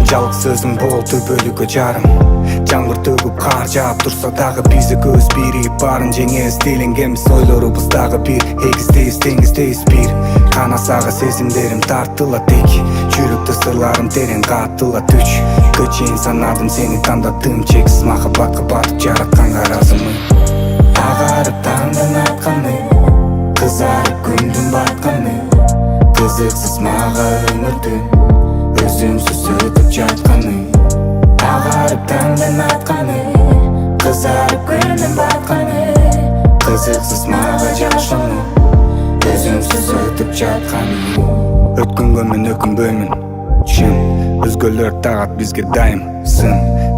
жалгыз өзің бол төбөлүккө жарым. Жаңбыр төгүп кар жаап турса дагы бизде көз бири барын жеңе стилингенбиз ойлорубуз дагы бир эгиздейбиз теңиздейбиз бир канасага сезимдерим тартыла тек жүрөктө сырларым терең катылат үч көчейин санадым сени тандадым чексиз махабатка батып жаратканга ыраазымын агарып таңдын атканы кызарып күндүн батканы кызыксыз мага өмүрдүн өзүмсүз өтүп жатканы агарып таңдын атканы кызарып күндүн батканы кызыксыз мага жашоону өзүмсүз өтүп жатканы өткөнгө мен өкүнбөймүн чын өзгөлөр тагат бизге дайым сын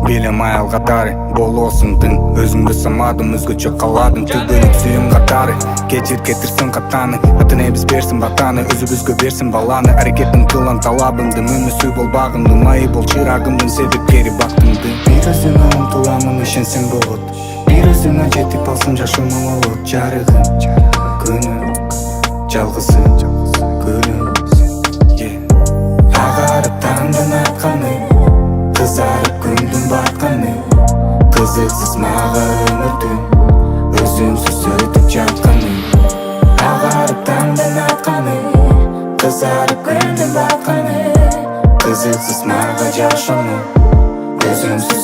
билем аял катары болосуң тың өзүңдү самадым өзгөчө каладым түбөлүк сүйүм катары кечир кетирсин катаны ата энебиз берсин батаны өзүбүзгө берсин баланы аракетин кылам талабымды мүнөсү бол багымдын майы бол чырагымдын себепкери бактымдын бир өзүңө умтуламын ишенсең болот бир өзүңө жетип алсам жашоом болот жарыгым күнүм жалгызым көлүм агарып таңдын атканы кызарып күндүн батканы кызыксыз мага өмүрдүн өзүмсүз өтүп жатканы агарып таңдын атканы кызарып күндүн батканы кызыксыз мага жашоону өзүмсүз